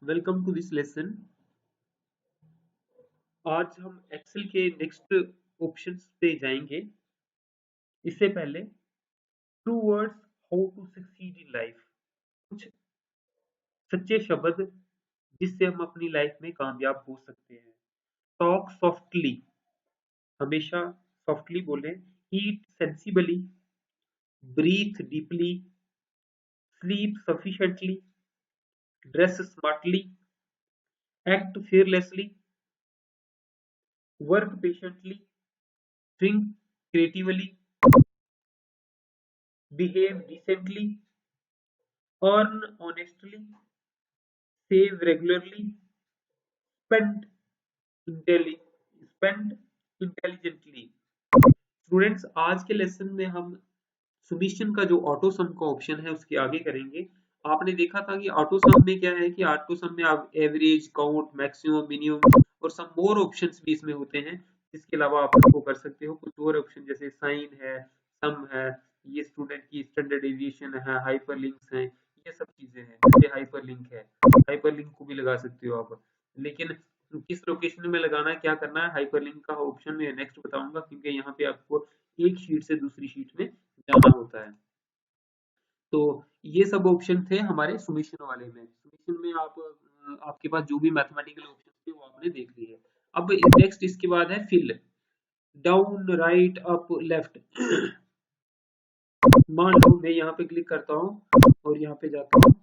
Welcome to this lesson. आज हम Excel के नेक्स्ट ऑप्शंस पे जाएंगे। इससे पहले two words how to succeed in life, कुछ सच्चे शब्द जिससे हम अपनी लाइफ में कामयाब हो सकते हैं। टॉक सॉफ्टली, हमेशा सॉफ्टली बोलें। Eat sensibly, breathe deeply, sleep sufficiently, dress smartly, act fearlessly, work patiently, think creatively, behave decently, earn honestly, save regularly, spend intelli- spend intelligently। Students, आज के लेसन में हम सुमिशन का जो ऑटो सम का option है उसके आगे करेंगे। आपने देखा था कि ऑटो सम में क्या है कि ऑटो सम में आप एवरेज, काउंट, मैक्सिमम, मिनिमम और सम मोर ऑप्शंस भी इसमें होते हैं। इसके अलावा आप इसको कर सकते हो कुछ और ऑप्शन जैसे साइन है, सम है, ये स्टूडेंट की स्टैंडर्ड डेविएशन है, हाइपरलिंक्स हैं, ये सब चीजें हैं। जैसे हाइपरलिंक है, हाइपरलिंक को भी लगा सकते हो आप, लेकिन किस लोकेशन में लगाना है, क्या करना है, हाइपरलिंक का ऑप्शन में नेक्स्ट बताऊंगा, क्योंकि यहाँ पे आपको एक शीट से दूसरी शीट में जाना होता है। तो ये सब ऑप्शन थे हमारे सुमेशन वाले में। सुमेशन में आप आपके पास जो भी मैथमेटिकल ऑप्शन थे वो आपने देख लिए। अब नेक्स्ट इसके बाद है fill. Down, right, up, left. मान लो मैं यहाँ पे क्लिक करता हूँ और यहाँ पे जाता हूँ,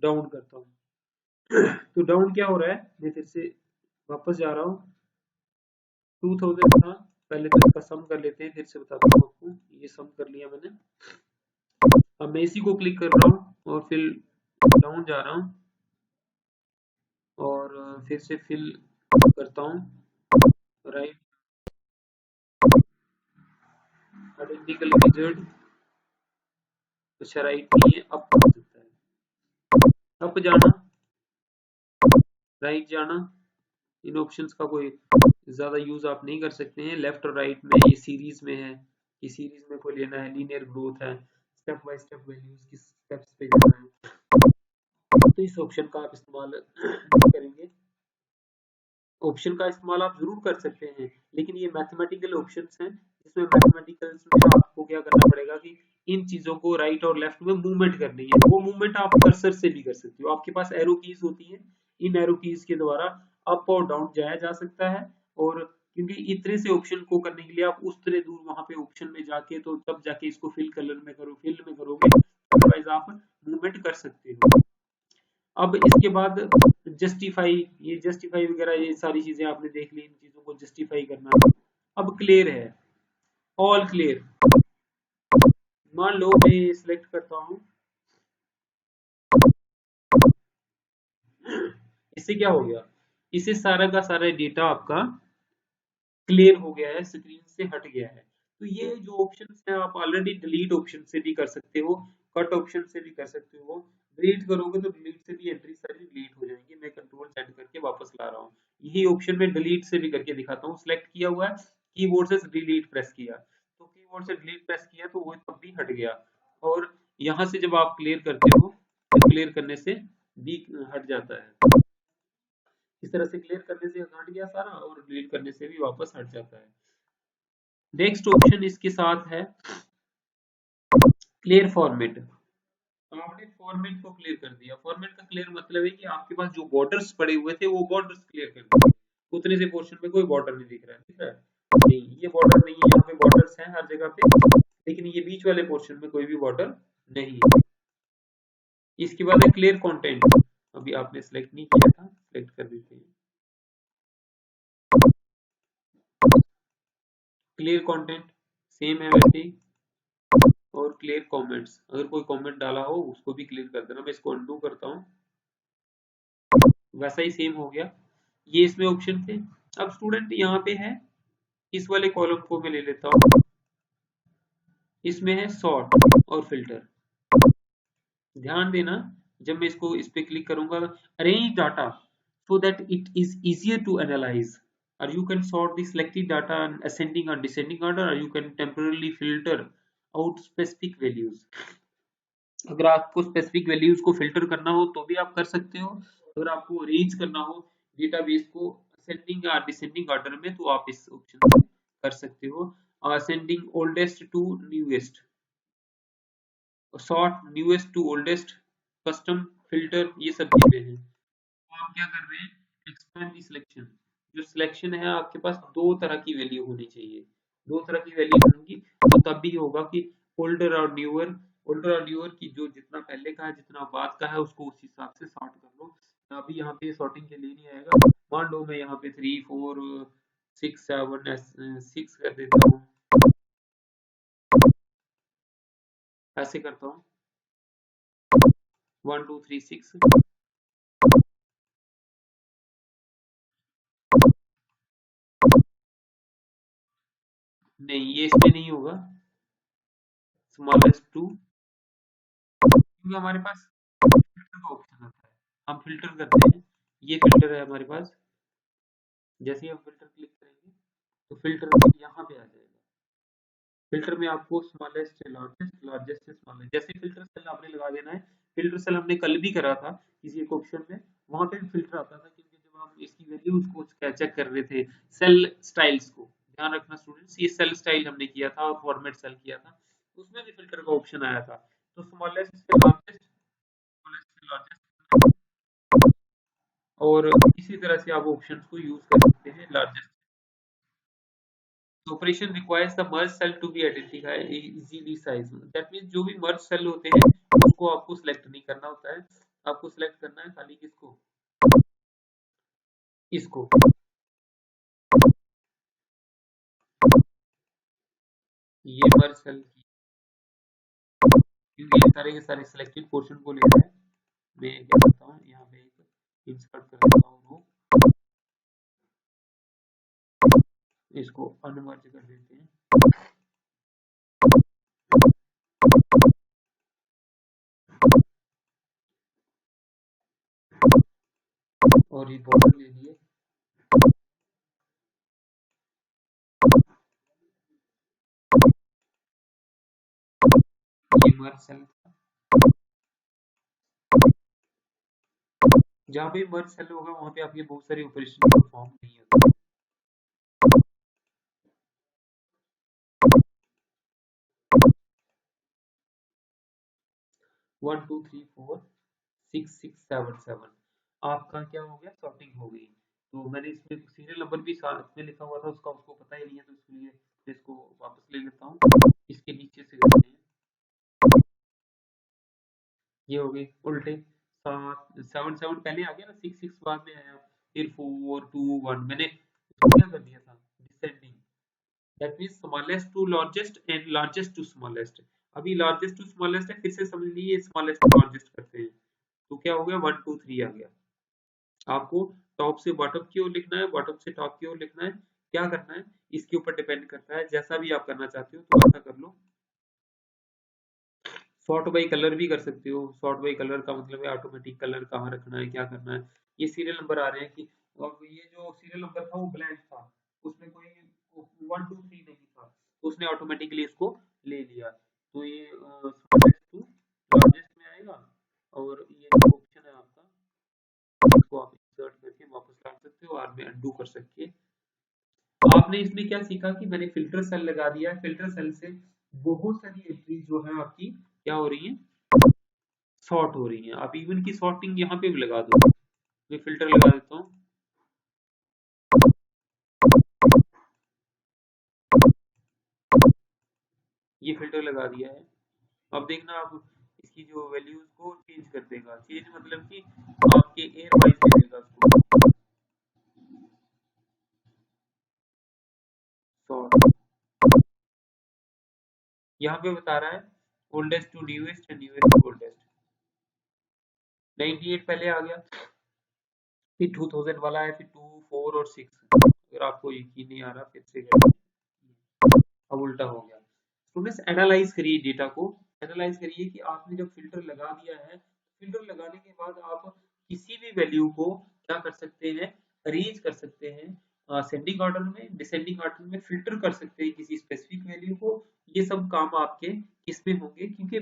डाउन करता हूँ। तो डाउन क्या हो रहा है, मैं फिर से वापस जा रहा हूँ। 2000 था, पहले तो इसका सम कर लेते हैं, फिर से बताता हूँ आपको। ये सम कर लिया मैंने। अब मैं इसी को क्लिक कर रहा हूँ और फिर डाउन जा रहा हूँ और फिर से फिल करता हूँ। Right, identical method. अच्छा, राइट नहीं है, अप हो सकता है। अप जाना, राइट जाना, इन ऑप्शंस का कोई ज्यादा यूज आप नहीं कर सकते हैं। लेफ्ट और राइट में ये सीरीज में है, ये सीरीज में कोई लेना है, लीनियर ग्रोथ है, स्टेप बाय स्टेप वैल्यूज किस स्टेप्स पे जाना है, तो इस ऑप्शन का आप इस्तेमाल नहीं करेंगे। ऑप्शन का इस्तेमाल आप जरूर कर सकते हैं, लेकिन ये मैथमेटिकल ऑप्शंस हैं, जिसमें मैथमेटिकल्स में आपको क्या करना पड़ेगा कि इन चीजों को राइट और लेफ्ट में मूवमेंट करनी है। वो मूवमेंट आप कर्सर से भी कर सकते हो, आपके पास एरो कीज होती है, इन एरो कीज के द्वारा अप और डाउन जाया जा सकता है। और क्योंकि इतने से ऑप्शन को करने के लिए आप उस तरह दूर वहां पे ऑप्शन में जाके तो तब जाके इसको फिल कलर में करो, फिल में करोगे, अदरवाइज आप मूवमेंट कर सकते हो। अब इसके बाद जस्टिफाई, ये जस्टिफाई वगैरह ये सारी चीजें आपने देख ली, इन चीजों को जस्टिफाई करना है। अब क्लियर है, ऑल क्लियर। मान लो मैं सिलेक्ट करता हूँ, इससे क्या हो गया, इससे सारा का सारा डेटा आपका क्लियर हो गया है, स्क्रीन से हट गया है। तो ये जो ऑप्शन है आप ऑलरेडी डिलीट ऑप्शन से भी कर सकते हो, कट ऑप्शन से भी कर सकते हो। डिलीट करोगे तो डिलीट से भी एंट्री सारी डिलीट हो जाएंगी। मैं कंट्रोल सेट करके वापस ला रहा हूँ, यही ऑप्शन में डिलीट से भी करके दिखाता हूँ। सिलेक्ट किया हुआ है, कीबोर्ड से डिलीट प्रेस किया, तो कीबोर्ड से डिलीट प्रेस किया तो वो तब भी हट गया। और यहाँ से जब आप क्लियर करते हो तो क्लियर करने से भी हट जाता है। इस तरह से क्लियर करने से हट गया सारा और डिलीट करने से भी वापस हट जाता है। नेक्स्ट ऑप्शन इसके साथ है क्लियर फॉर्मेट। आपने फॉर्मेट को क्लियर कर दिया। फॉर्मेट का क्लियर मतलब है कि आपके पास जो बॉर्डर्स पड़े हुए थे वो बॉर्डर्स क्लियर कर दिए। उतने से पोर्शन में कोई बॉर्डर नहीं दिख रहा है, दिख रहा है? नहीं, ये बॉर्डर नहीं है, यहाँ पे बॉर्डर्स हैं हर जगह पे, लेकिन ये बीच वाले पोर्शन में कोई भी बॉर्डर नहीं है। इसके बाद है क्लियर कंटेंट। अभी आपने सिलेक्ट नहीं किया था, सिलेक्ट कर देते हैं। क्लियर कंटेंट सेम है वैसे ही। और क्लियर कमेंट्स, अगर कोई कमेंट डाला हो उसको भी क्लियर कर देना। मैं इसको अनडू करता हूँ, वैसा ही सेम हो गया। ये इसमें ऑप्शन थे। अब स्टूडेंट यहाँ पे है, इस वाले कॉलम को मैं ले लेता हूँ, इसमें है सॉर्ट और फिल्टर। ध्यान देना, जब मैं इसको इस पे क्लिक करूंगा, arrange data so that it is easier to analyze, or you can sort the selected data in ascending or descending order, or you can temporarily filter out specific values। अगर आपको स्पेसिफिक वैल्यूज को filter करना हो तो भी आप कर सकते हो, अगर आपको अरेंज करना हो डेटाबेस को असेंडिंग या डिसेंडिंग ऑर्डर में, तो आप इस ऑप्शन को कर सकते हो। Ascending oldest to newest, sort newest to oldest, custom, filter, ये सब चीजें हैं। तो आप क्या कर रहे हैं, एक्सपेंड दी सिलेक्शन। जो सिलेक्शन है आपके पास दो तरह की वैल्यू होनी चाहिए, दो तरह की वैल्यू होंगी तो तब भी होगा कि ओल्डर और न्यूअर, ओल्डर और न्यूअर की जो जितना पहले का है जितना बाद का है उसको उस हिसाब से सॉर्ट कर लो। अभी यहाँ पे सॉर्टिंग के लिए नहीं आएगा। मान लो मैं यहाँ पे 3 4 6 7 6 कर देता हूँ, ऐसे करता हूँ 1 2 3 6। नहीं ये इसमें नहीं होगा, स्मॉलेस्ट टू, क्योंकि हमारे पास फिल्टर का ऑप्शन आता है, हम फिल्टर करते हैं। ये फिल्टर है हमारे पास, जैसे ही हम फिल्टर क्लिक करेंगे तो फिल्टर यहाँ पे आ जाएगा। फिल्टर में आपको स्मॉलेस्ट से लार्जेस्ट, लार्जेस्ट से स्मॉलेस्ट, जैसे फिल्टर सेल आपने लगा देना है। फिल्टर सेल हमने कल भी करा था किसी एक ऑप्शन में, वहां पे भी फिल्टर आता था, क्योंकि जब हम इसकी वैल्यूज को चेक कर रहे थे सेल स्टाइल्स को, ध्यान रखना स्टूडेंट्स, ये सेल स्टाइल हमने किया था और फॉर्मेट सेल किया था, उसमें भी फिल्टर का ऑप्शन आया था। तो स्मॉलेस्ट से लार्जेस्ट, स्मॉलेस्ट से लार्जेस्ट, और इसी तरह से आप ऑप्शंस को यूज कर सकते हैं largest. Operation requires the merge cell to be identified easily size, that means जो भी मर्ज सेल होते हैं उसको आपको सिलेक्ट नहीं करना होता है, आपको सिलेक्ट करना है खाली किसको, इसको। ये मर्ज सेल की, क्योंकि ये सारे के सारे सिलेक्टेड पोर्शन को लेना है। मैं क्या करता हूँ यहाँ पे एक इंसर्ट कर देता हूँ रो, इसको अनमर्ज कर देते हैं, और ये बॉर्डर ले लिए। ये मर्ज सेल, जहाँ पे मर्ज सेल होगा वहां पे आपके बहुत सारे ऑपरेशन परफॉर्म नहीं होते। 1 2 3 4 6 6 7 7 आपका क्या हो गया, सॉर्टिंग हो गई। तो मैंने इसमें सीरियल नंबर भी साथ में लिखा हुआ था, उसका उसको पता ही नहीं है, तो इसलिए मैं इसको वापस ले लेता हूँ, इसके नीचे से करते हैं। ये हो गई उल्टे, 7 7 7 पहले आ गया ना, 6 6 बाद में आया, फिर 4 2 1, मैंने इसको क्या कर दिया था, descending, that means smallest to largest and largest to smallest. अभी लार्जेस्ट टू स्मॉलेस्ट है, फिर से समझ लीजिए स्मॉलेस्ट टू लार्जेस्ट करते हैं, तो क्या हो गया 1 2 3 आ गया। आपको टॉप से बॉटम की ओर लिखना है, बॉटम से टॉप की ओर लिखना है, क्या करना है इसके ऊपर डिपेंड करता है, जैसा भी आप करना चाहते हो तो ऐसा कर लो। सॉर्ट बाई कलर भी कर सकते हो, सॉर्ट बाई कलर का मतलब है ऑटोमेटिक कलर कहाँ रखना है, क्या करना है। ये सीरियल नंबर आ रहे हैं कि, और ये जो सीरियल नंबर था वो ब्लैंक था, उसमें कोई 1 2 3 नहीं था, तो उसने ऑटोमेटिकली इसको ले लिया। तो ये स्मॉलेस्ट टू लार्जेस्ट में आएगा, और ये जो ऑप्शन है आपका, इसको आप इंसर्ट करके वापस डाल सकते हो और में अनडू कर सकते हैं। आपने इसमें क्या सीखा कि मैंने फिल्टर सेल लगा दिया है, फिल्टर सेल से बहुत सारी एंट्री जो है आपकी क्या हो रही है, सॉर्ट हो रही है। आप इवन की सॉर्टिंग यहाँ पे भी लगा दो, मैं फिल्टर लगा देता हूँ, ये फिल्टर लगा दिया है। अब देखना आप इसकी जो वैल्यूज को चेंज कर देगा, चेंज मतलब कि आपके एयर वाइज दे देगा उसको, सॉर्ट यहाँ पे बता रहा है oldest to newest and newest to oldest. 98 पहले आ गया, फिर 2000 वाला है, फिर 2 4 और 6। अगर आपको यकीन नहीं आ रहा फिर से अब उल्टा हो गया। स्टूडेंट्स एनालाइज करिए डेटा को, एनालाइज करिए कि आपने जब फिल्टर लगा दिया है, फिल्टर लगाने के बाद आप किसी भी वैल्यू को क्या कर सकते हैं, अरेंज कर सकते हैं असेंडिंग ऑर्डर में, डिसेंडिंग ऑर्डर में, फिल्टर कर सकते हैं किसी स्पेसिफिक वैल्यू को। ये सब काम आपके किसमें होंगे, क्योंकि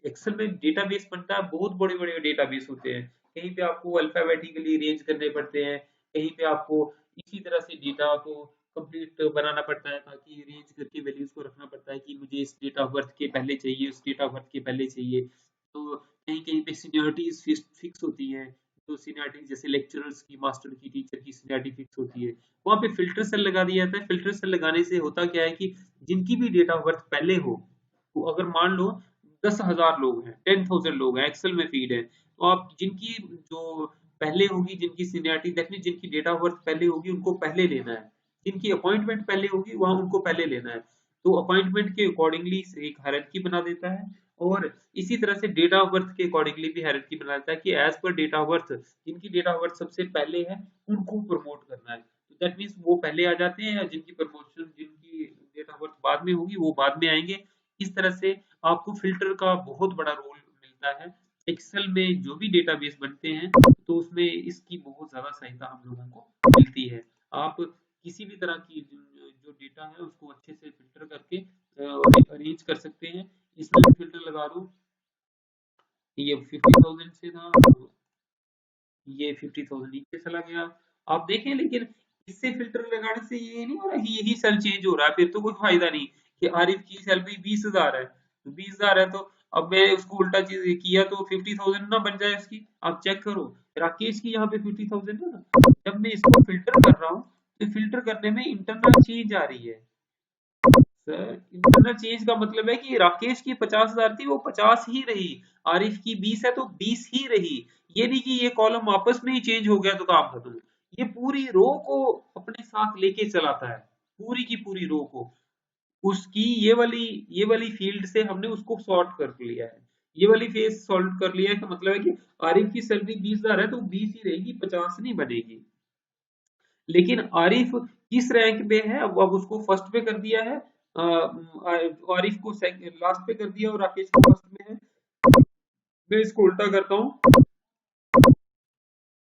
एक्सेल में डेटाबेस बनता है, बहुत बड़े बड़े डेटाबेस होते हैं, कहीं पे आपको अल्फाबेटिकली अरेंज करने पड़ते हैं, कहीं पे आपको इसी तरह से डेटा को कंप्लीट बनाना पड़ता है, ताकि अरेंज करके वैल्यूज को रखना पड़ता है कि मुझे इस डेट ऑफ बर्थ के पहले चाहिए, उस डेट ऑफ बर्थ के पहले चाहिए। तो कहीं कहीं पे सीनियरिटीज फिक्स होती हैं, तो सीनियरिटी जैसे लेक्चरर्स की, मास्टर की, टीचर की सीनियरिटी फिक्स होती है, वहाँ पे फिल्टर सेल लगा दिया जाता है। फिल्टर सेल लगाने से होता क्या है कि जिनकी भी डेट ऑफ बर्थ पहले हो, तो अगर मान लो 10,000 लोग हैं, 10,000 लोग हैं, एक्सेल में फीड है, तो आप जिनकी जो पहले होगी, जिनकी सीनियरिटी देखनी, जिनकी डेट ऑफ बर्थ पहले होगी उनको पहले लेना है, जिनकी अपॉइंटमेंट पहले होगी वहां उनको पहले लेना है। तो अपॉइंटमेंट के अकॉर्डिंगली एक हायरार्की बना देता है, और इसी तरह से डेट ऑफ बर्थ के अकॉर्डिंगली भी हायरार्की बना देता है कि एज पर डेट ऑफ बर्थ जिनकी डेट ऑफ बर्थ सबसे पहले है उनको प्रमोट करना है। तो दैट मीन्स वो पहले आ जाते हैं, जिनकी प्रमोशन, जिनकी डेट ऑफ बर्थ बाद में होगी वो बाद में आएंगे। इस तरह से आपको फिल्टर का बहुत बड़ा रोल मिलता है। एक्सेल में जो भी डेटाबेस बनते हैं तो उसमें इसकी बहुत ज्यादा सहायता हम लोगों को मिलती है। आप किसी भी तरह की जो डेटा है उसको अच्छे से फिल्टर करके अरेंज कर सकते हैं। इसमें भी फिल्टर लगा दूं, ये 50,000 से था, ये 50,000 नीचे चला गया। आप देखें, लेकिन इससे फिल्टर लगाने से ये नहीं हो रहा कि यही सेल चेंज हो रहा है, फिर तो कोई फायदा नहीं कि आरिफ की सैलरी 20,000 है, तो 20,000 है, तो अब मैं उसको उल्टा चीज किया तो 50,000 ना बन जाए इसकी। आप चेक करो, राकेश की यहाँ पे 50,000 है ना, जब मैं इसको फिल्टर कर रहा हूँ तो फिल्टर करने में इंटरनल चेंज आ रही है। सर, इंटरनल चेंज का मतलब है कि राकेश की 50,000 थी वो 50 ही रही, आरिफ की 20 है तो 20 ही रही। ये नहीं कि ये कॉलम आपस में ही चेंज हो गया तो काम खत्म। ये पूरी रो को अपने साथ लेके चलाता है, पूरी की पूरी रो को। उसकी ये वाली फील्ड से हमने उसको सॉर्ट कर लिया है, ये वाली फेज सॉल्व कर लिया है, का मतलब है कि आरिफ की सैलरी 20,000 है तो 20 ही रहेगी, 50 नहीं बनेगी। लेकिन आरिफ किस रैंक पे है, अब उसको फर्स्ट पे कर दिया है, आरिफ को लास्ट पे कर दिया और राकेश को फर्स्ट में है। मैं इसको उल्टा करता हूँ,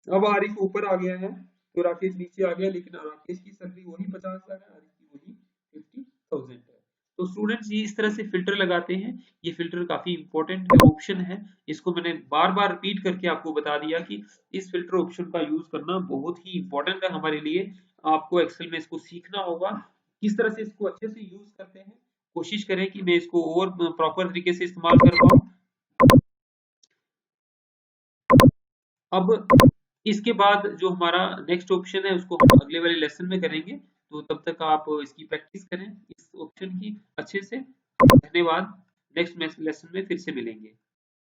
अब आरिफ ऊपर आ गया है तो राकेश नीचे आ गया, लेकिन राकेश की सैलरी वही 50,000 है, आरिफ की वही 50,000 है। तो स्टूडेंट्स ये इस तरह से फिल्टर लगाते हैं। ये फिल्टर काफी इंपॉर्टेंट ऑप्शन है, इसको मैंने बार बार रिपीट करके आपको बता दिया कि इस फिल्टर ऑप्शन का यूज करना बहुत ही इंपॉर्टेंट है हमारे लिए। आपको एक्सेल में इसको सीखना होगा, किस तरह से इसको अच्छे से यूज करते हैं। कोशिश करें कि मैं इसको और प्रॉपर तरीके से इस्तेमाल कर पाऊँ। अब इसके बाद जो हमारा नेक्स्ट ऑप्शन है उसको हम अगले वाले लेसन में करेंगे, तो तब तक आप इसकी प्रैक्टिस करें इस ऑप्शन की अच्छे से। धन्यवाद, नेक्स्ट लेसन में फिर से मिलेंगे।